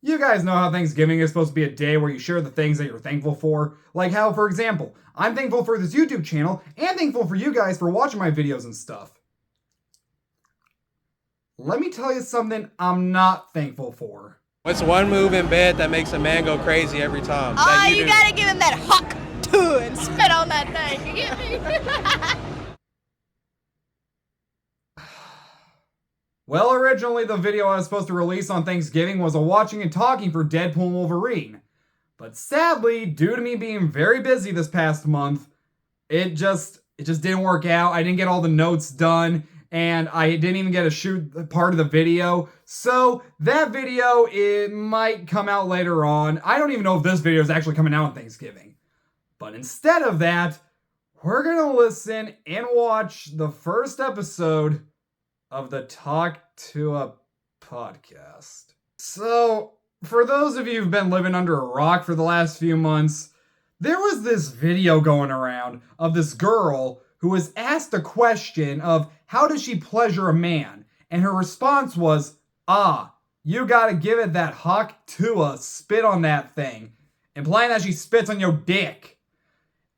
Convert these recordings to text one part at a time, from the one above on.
You guys know how Thanksgiving is supposed to be a day where you share the things that you're thankful for. Like how, for example, I'm thankful for this YouTube channel and thankful for you guys for watching my videos and stuff. Let me tell you something I'm not thankful for. What's one move in bed that makes a man go crazy every time? Oh, you gotta give him that huck to and spit on that thing. You get me? Well, originally the video I was supposed to release on Thanksgiving was a watching and talking for Deadpool and Wolverine. But sadly, due to me being very busy this past month, it just didn't work out. I didn't get all the notes done, and I didn't even get to shoot part of the video. So that video, it might come out later on. I don't even know if this video is actually coming out on Thanksgiving. But instead of that, we're gonna listen and watch the first episode of the TUAH podcast. So, for those of you who've been living under a rock for the last few months, there was this video going around of this girl who was asked a question of how does she pleasure a man? And her response was, you gotta give it that huck TUAH, spit on that thing. Implying that she spits on your dick.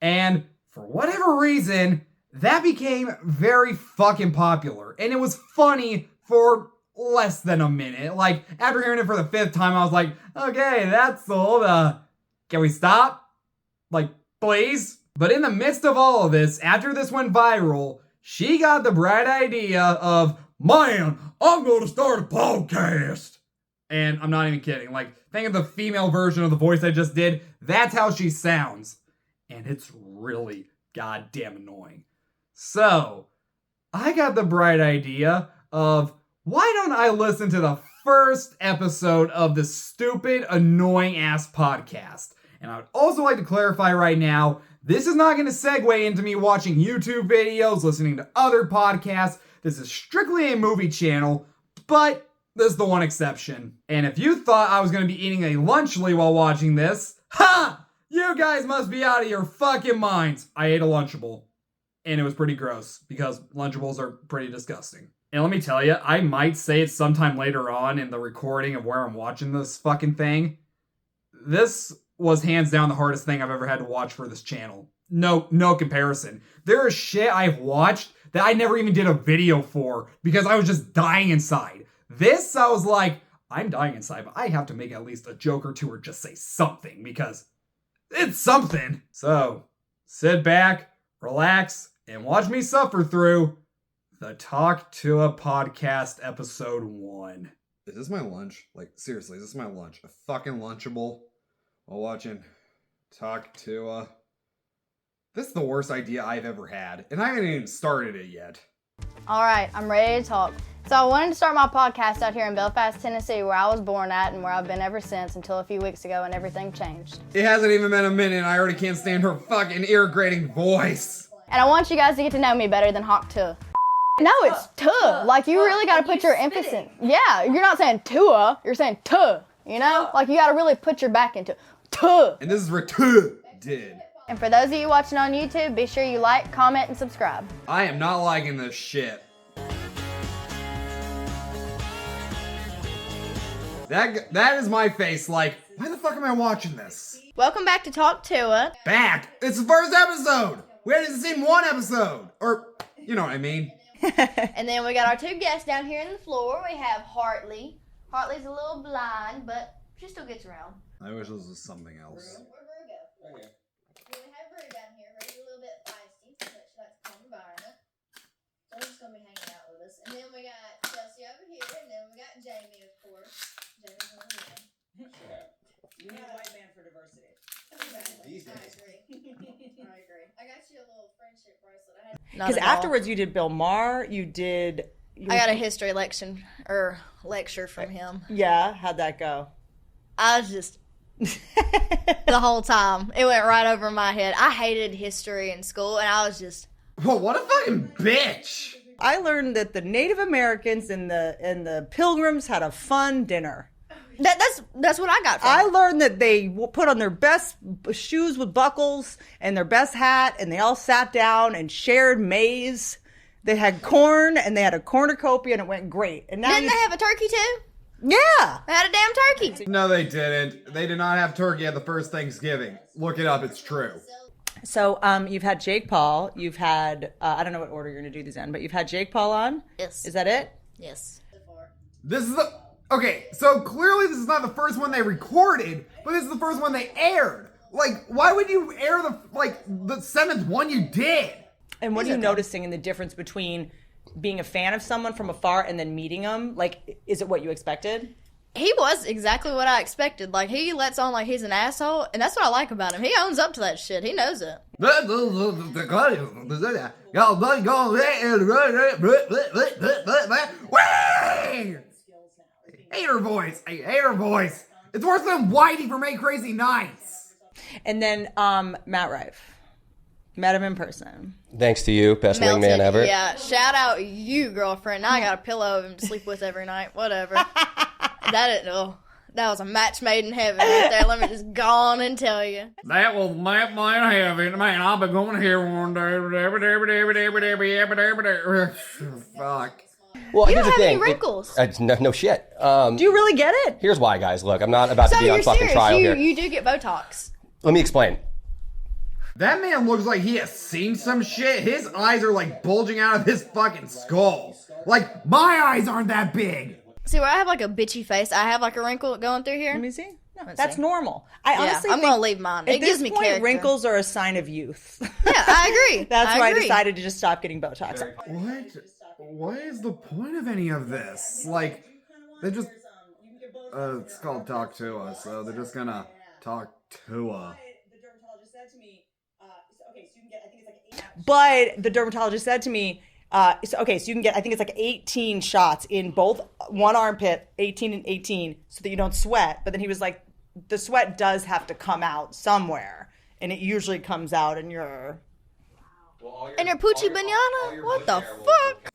And for whatever reason, that became very fucking popular. And it was funny for less than a minute. Like, after hearing it for the 5th time, I was like, okay, that's old. Can we stop? Like, please? But in the midst of all of this, after this went viral, she got the bright idea of, man, I'm going to start a podcast. And I'm not even kidding. Like, think of the female version of the voice I just did. That's how she sounds. And it's really goddamn annoying. So, I got the bright idea of, why don't I listen to the first episode of this stupid, annoying-ass podcast? And I would also like to clarify right now, this is not going to segue into me watching YouTube videos, listening to other podcasts. This is strictly a movie channel, but there's the one exception. And if you thought I was going to be eating a Lunchly while watching this, ha! You guys must be out of your fucking minds. I ate a Lunchable. And it was pretty gross, because Lunchables are pretty disgusting. And let me tell you, I might say it sometime later on in the recording of where I'm watching this fucking thing. This was hands down the hardest thing I've ever had to watch for this channel. No comparison. There is shit I've watched that I never even did a video for, because I was just dying inside. This, I was like, I'm dying inside, but I have to make at least a joke or two or just say something, because it's something. So, sit back, relax, and watch me suffer through the TUAH podcast episode 1. Is this my lunch? Like, seriously, is this my lunch? A fucking Lunchable while watching TUAH. This is the worst idea I've ever had, and I haven't even started it yet. All right, I'm ready to talk. So I wanted to start my podcast out here in Belfast, Tennessee, where I was born at and where I've been ever since until a few weeks ago and everything changed. It hasn't even been a minute and I already can't stand her fucking ear-grating voice. And I want you guys to get to know me better than Hawk TUAH. No, it's TUAH. Like, you really got to put your emphasis in. Yeah, you're not saying TUAH, you're saying TUAH, you know? Like, you got to really put your back into it. TUAH. And this is where TUAH did. And for those of you watching on YouTube, be sure you like, comment, and subscribe. I am not liking this shit. That is my face, like, why the fuck am I watching this? Welcome back to Talk TUAH. Back! It's the first episode! We haven't even seen one episode! Or, you know what I mean. And then we got our 2 guests down here on the floor. We have Hartley. Hartley's a little blind, but she still gets around. I wish this was something else. Where'd Rue go? We have Rue down here. Rue's a little bit feisty, but she likes a calm environment. So she's going to be hanging out with us. And then we got Chelsea over here, and then we got Jamie, of course. Jamie's one of them. You need a white man for diversity. These days. I agree. I got you a little friendship bracelet. Because afterwards you did Bill Maher, I got a history lecture from him. Yeah, how'd that go? I was just the whole time. It went right over my head. I hated history in school, and I was just... Whoa, what a fucking bitch! I learned that the Native Americans and the Pilgrims had a fun dinner. That's what I got from I it. learned that they put on their best shoes with buckles and their best hat, and they all sat down and shared maize. They had corn, and they had a cornucopia, and it went great. And now Didn't they have a turkey too? Yeah. They had a damn turkey. No, they didn't. They did not have turkey at the first Thanksgiving. Look it up. It's true. So you've had Jake Paul. You've had, I don't know what order you're going to do these in, but you've had Jake Paul on? Yes. Is that it? Yes. This is the... Okay, so clearly this is not the first one they recorded, but this is the first one they aired. Like, why would you air the seventh one you did? And what are you noticing in the difference between being a fan of someone from afar and then meeting them? Like, is it what you expected? He was exactly what I expected. Like, he lets on like he's an asshole, and that's what I like about him. He owns up to that shit. He knows it. Hate her voice. I hate her voice. It's worse than Whitey from 8 Crazy Nights. And then Matt Rife. Met him in person. Thanks to you, best Melted. wingman ever. Yeah, shout out you, girlfriend. Now I got a pillow of him to sleep with every night. Whatever. That was a match made in heaven right there. Let me just go on and tell you. That was match made in heaven. Man, I'll be going here one day. Fuck. Well, You here's don't the have any thing. wrinkles. No shit. Do you really get it? Here's why, guys. Look, I'm not about So to be on you're fucking serious. trial You here. you do get Botox. Let me explain. That man looks like he has seen some shit. His eyes are like bulging out of his fucking skull. Like, my eyes aren't that big. See, where I have like a bitchy face, I have like a wrinkle going through here. Let me see. No, Let's that's see. normal. I honestly I'm think gonna leave mine. at It gives this me point, character. wrinkles are a sign of youth. Yeah, I agree. That's why I agree. decided to just stop getting Botox. What is the point of any of this? Like, they just... it's called Talk To Us, so they're just gonna talk to us. But the dermatologist said to me, so you can get, I think it's like 18 shots in both one armpit, 18 and 18, so that you don't sweat. But then he was like, the sweat does have to come out somewhere, and it usually comes out in your... And your poochie banana? What the fuck?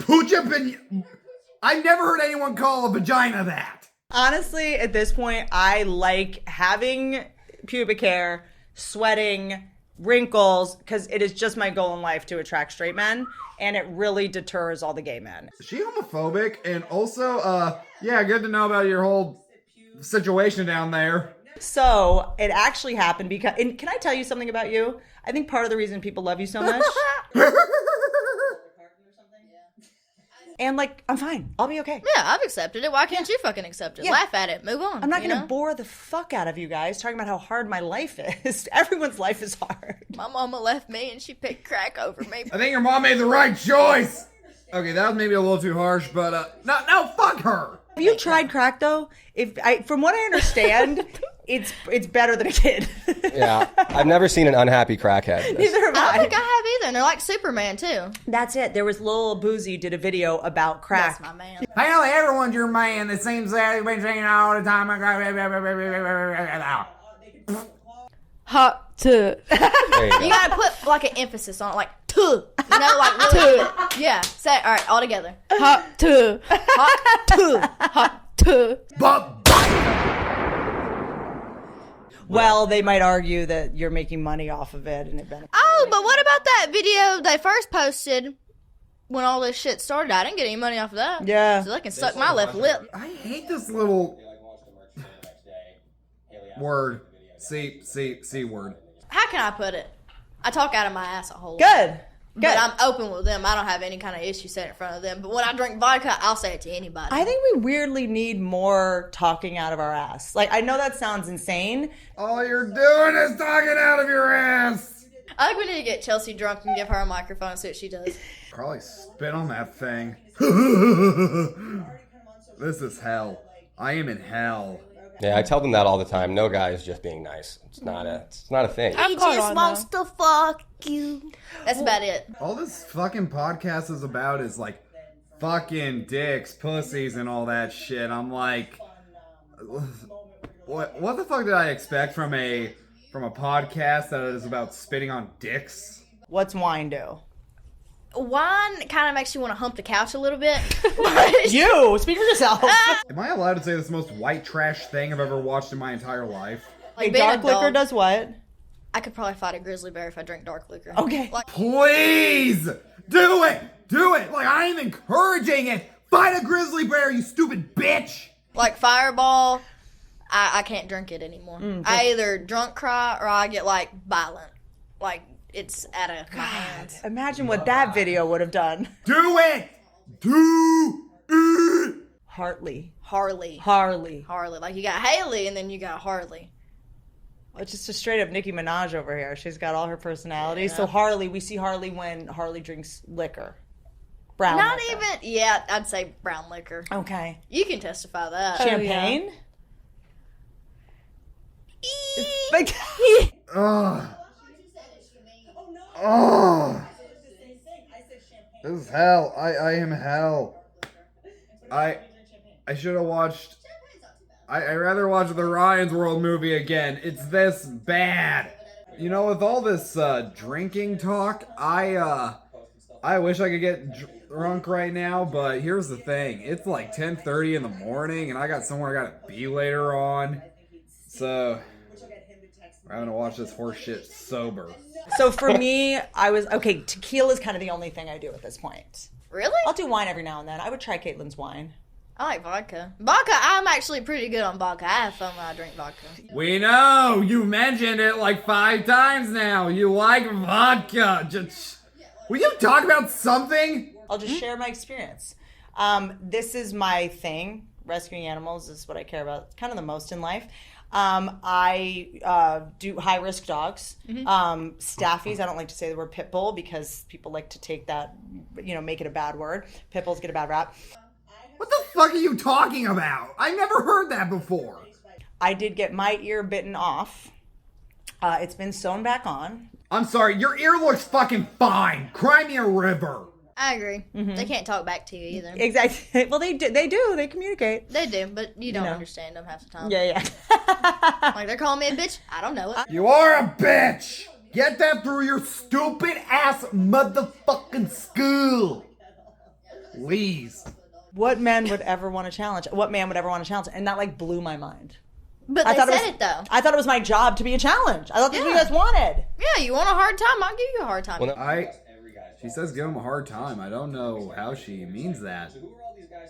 I've never heard anyone call a vagina that. Honestly, at this point, I like having pubic hair, sweating, wrinkles, because it is just my goal in life to attract straight men, and it really deters all the gay men. Is she homophobic? And also, yeah, good to know about your whole situation down there. So it actually happened because, and can I tell you something about you? I think part of the reason people love you so much. And like, I'm fine. I'll be okay. Yeah, I've accepted it. Why can't you fucking accept it? Yeah. Laugh at it. Move on. I'm not you going to know? bore the fuck out of you guys talking about how hard my life is. Everyone's life is hard. My mama left me and she picked crack over me. I think your mom made the right choice. Okay, that was maybe a little too harsh, but no, fuck her. Have you tried crack though? From what I understand, it's better than a kid. Yeah, I've never seen an unhappy crackhead. Neither have I don't I. think I have either. And they're like Superman too. That's it. There was Lil Boozy did a video about crack. That's my man. Apparently everyone's your man. It seems that you've been saying it all the time. Hot to. There you You go. gotta put like an emphasis on it, like to. You know, like to. Yeah. Say it. All right, all together. Hot to. Hot to. Hot to. But Well, they might argue that you're making money off of it and it benefits. Oh, but what about that video they first posted when all this shit started? I didn't get any money off of that. Yeah. So they can suck my left lip. I hate this little word. C word. How can I put it? I talk out of my ass a whole lot. Good. But I'm open with them. I don't have any kind of issue saying it in front of them. But when I drink vodka, I'll say it to anybody. I think we weirdly need more talking out of our ass. Like, I know that sounds insane. All you're doing is talking out of your ass. I think we need to get Chelsea drunk and give her a microphone and see what she does. Probably spit on that thing. This is hell. I am in hell. Yeah, I tell them that all the time. No guy is just being nice. It's not a thing. He just wants to fuck you. That's about it. All this fucking podcast is about is like fucking dicks, pussies, and all that shit. I'm like, what the fuck did I expect from a podcast that is about spitting on dicks? What's wine do? Wine kind of makes you want to hump the couch a little bit. You! Speak for yourself. Am I allowed to say this is the most white trash thing I've ever watched in my entire life? Like, being a dark liquor dog, does what? I could probably fight a grizzly bear if I drink dark liquor. Okay. Like, Please! Do it! Like, I am encouraging it! Fight a grizzly bear, you stupid bitch! Like Fireball, I can't drink it anymore. I either drunk cry or I get like violent. Like it's out of my hands. Imagine what that video would have done. Do it! Do it! Hartley. Harley. Like you got Haley and then you got Harley. It's just a straight up Nicki Minaj over here. She's got all her personality. So Harley, we see Harley when Harley drinks liquor. Brown Not liquor. even, yeah, I'd say brown liquor. Okay. You can testify that. Champagne? Like, Ugh. Oh, this is hell. I am hell. I should have watched. I rather watch the Ryan's World movie again. It's this bad. You know, with all this drinking talk, I wish I could get drunk right now, but here's the thing. It's like 10:30 in the morning, and I got somewhere I gotta be later on. So I'm gonna watch this horse shit sober. So for me, tequila is kind of the only thing I do at this point. really? I'll do wine every now and then. I would try Caitlin's wine. I like vodka. Vodka, I'm actually pretty good on vodka. I have fun when I drink vodka. We know! You mentioned it like 5 times now. You like vodka. Just... Will you talk about something? I'll just share my experience. This is my thing. Rescuing animals is what I care about kind of the most in life. I do high-risk dogs. Staffies, I don't like to say the word pit bull because people like to take that, make it a bad word. Pit bulls get a bad rap. What the fuck are you talking about? I never heard that before. I did get my ear bitten off. It's been sewn back on. I'm sorry, your ear looks fucking fine. Cry me a river. I agree. They can't talk back to you either. Exactly. Well, they do. They communicate. They do, but you don't understand them half the time. Yeah. Like they're calling me a bitch. I don't know it. You are a bitch. Get that through your stupid ass motherfucking school. Please. What man would ever want to challenge? What man would ever want to challenge? And that blew my mind. But I they thought said it though. I thought it was my job to be a challenge. I thought that's what you guys wanted. Yeah, you want a hard time? I'll give you a hard time. Well, She says give him a hard time. I don't know how she means that.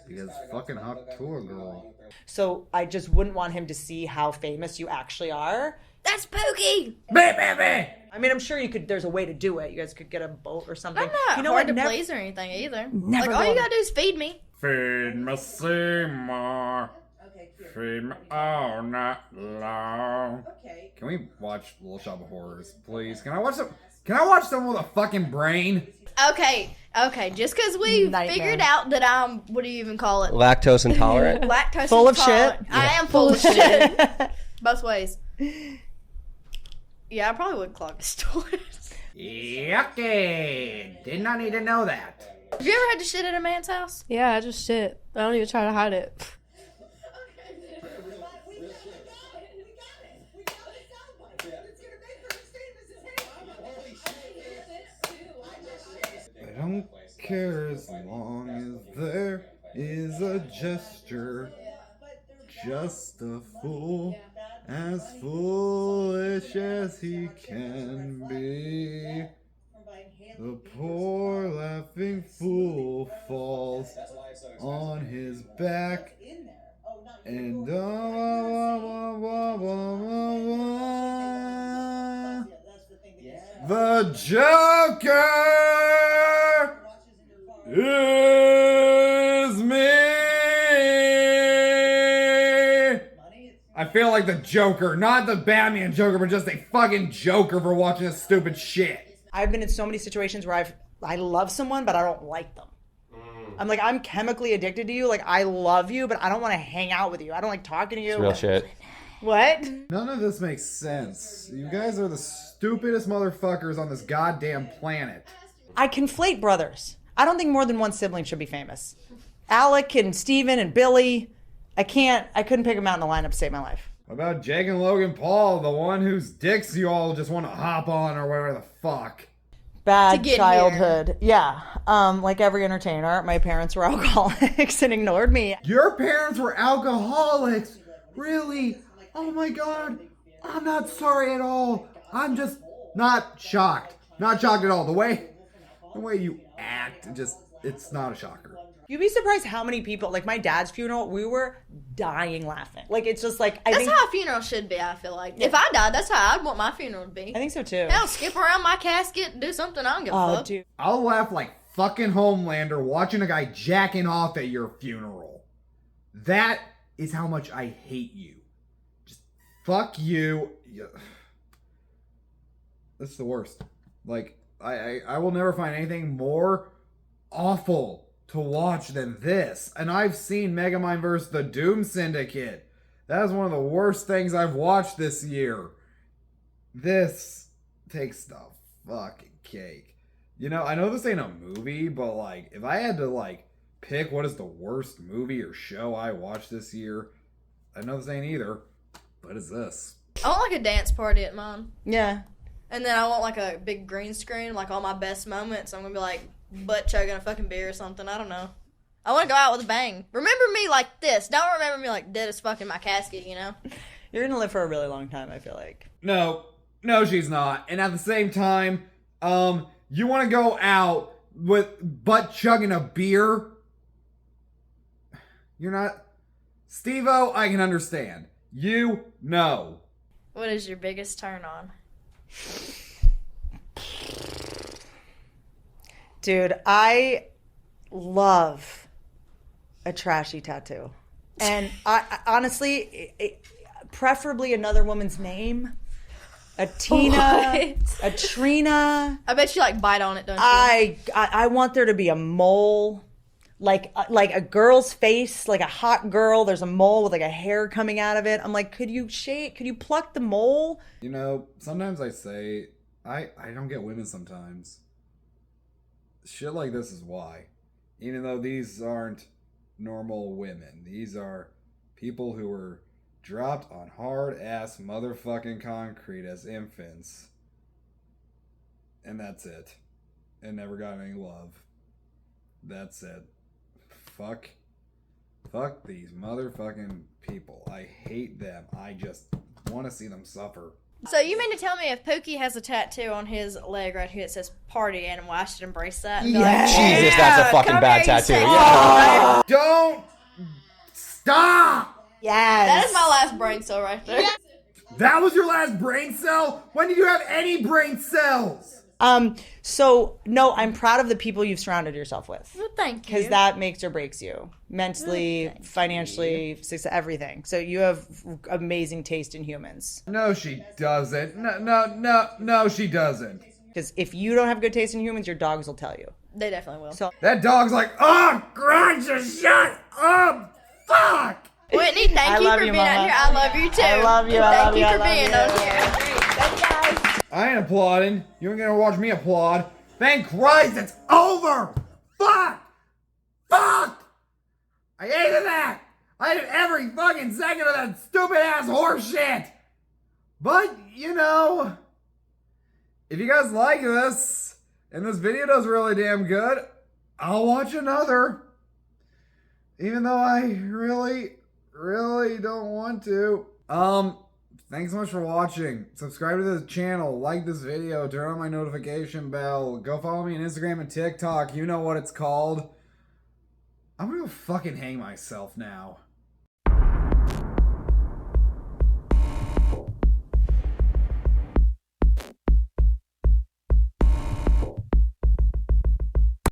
Because fucking hot tour girl. So I just wouldn't want him to see how famous you actually are. That's Pookie. Baby! I mean, I'm sure you could. There's a way to do it. You guys could get a boat or something. I'm not hard to please or anything either. Like all you gotta do is feed me. Feed me Seymour. Feed me all night long. Can we watch Little Shop of Horrors, please? Can I watch someone with a fucking brain? Okay. Just because we figured out that I'm, what do you even call it? lactose intolerant. Lactose Full of intolerant. shit. I am full of shit. Both ways. Yeah, I probably would clog the stores. Yucky! Did not need to know that. Have you ever had to shit at a man's house? Yeah, I just shit. I don't even try to hide it. I don't care as long as there is a gesture. Just a fool, as foolish as he can be. The poor laughing fool falls on his back. And the Joker is me. I feel like the Joker, not the Batman Joker, but just a fucking Joker for watching this stupid shit. I've been in so many situations where I love someone, but I don't like them. I'm like, I'm chemically addicted to you. Like, I love you, but I don't want to hang out with you. I don't like talking to you. It's real shit. What? None of this makes sense. You guys are the stupidest motherfuckers on this goddamn planet. I conflate brothers. I don't think more than one sibling should be famous. Alec and Steven and Billy. I couldn't pick them out in the lineup to save my life. What about Jake and Logan Paul, the one whose dicks you all just want to hop on or whatever the fuck? Bad To get childhood. Yeah. Like every entertainer, my parents were alcoholics and ignored me. Your parents were alcoholics? Really? Oh my god. I'm not sorry at all. I'm just not shocked. Not shocked at all. The way you act, it's not a shocker. You'd be surprised how many people, like my dad's funeral, we were dying laughing. Like, it's just like, I That's think, how a funeral should be, I feel like. If I died, that's how I'd want my funeral to be. I think so too. Hell, skip around my casket, do something, I don't give a Oh, fuck. dude. I'll laugh like fucking Homelander watching a guy jacking off at your funeral. That is how much I hate you. Just fuck you. This is the worst. Like, I will never find anything more awful to watch than this. And I've seen Megamind vs. the Doom Syndicate. That is one of the worst things I've watched this year. This takes the fucking cake. You know, I know this ain't a movie, but like, if I had to like pick what is the worst movie or show I watched this year, I know this ain't either, but it's this. I want like a dance party at mine. Yeah. And then I want like a big green screen, like all my best moments. I'm gonna be like butt chugging a fucking beer or something. I don't know. I want to go out with a bang. Remember me like this. Don't remember me like dead as fuck in my casket, you know? You're gonna live for a really long time, I feel like. No, she's not. And at the same time, you want to go out with butt chugging a beer? You're not. Steve-O, I can understand. You, no. What is your biggest turn on? Dude, I love a trashy tattoo. And I honestly, preferably another woman's name. A Tina, a Trina. I bet you like bite on it, don't you? I want there to be a mole, like a girl's face, like a hot girl. There's a mole with like a hair coming out of it. I'm like, could you pluck the mole? You know, sometimes I say, I don't get women sometimes. Shit like this is why. Even though these aren't normal women. These are people who were dropped on hard-ass motherfucking concrete as infants. And that's it. And never got any love. That's it. Fuck these motherfucking people. I hate them. I just want to see them suffer. So you mean to tell me if Pookie has a tattoo on his leg right here that says "party animal," I should embrace that? And be like, Jesus, that's a fucking come bad here, you tattoo. sexy Yeah. motherfucker. Don't stop! Yes. That is my last brain cell right there. That was your last brain cell? When did you have any brain cells? So no, I'm proud of the people you've surrounded yourself with. Well, thank you. Because that makes or breaks you mentally, financially, success, everything. So you have amazing taste in humans. No, she doesn't. No, she doesn't. Because if you don't have good taste in humans, your dogs will tell you. They definitely will. So That dog's like, oh, Grimes, just shut up! Fuck! Whitney, thank you love for you, being out Mama. here. I love you too. I love you. I Thank love you you. for I being love on you. here. Thank you guys. I ain't applauding. You ain't gonna watch me applaud. Thank Christ, it's over! Fuck! I hated that! I hated every fucking second of that stupid ass horse shit! But, you know, if you guys like this, and this video does really damn good, I'll watch another. Even though I really don't want to. Thanks so much for watching. Subscribe to the channel, like this video, turn on my notification bell, go follow me on Instagram and TikTok, you know what it's called. I'm gonna go fucking hang myself now.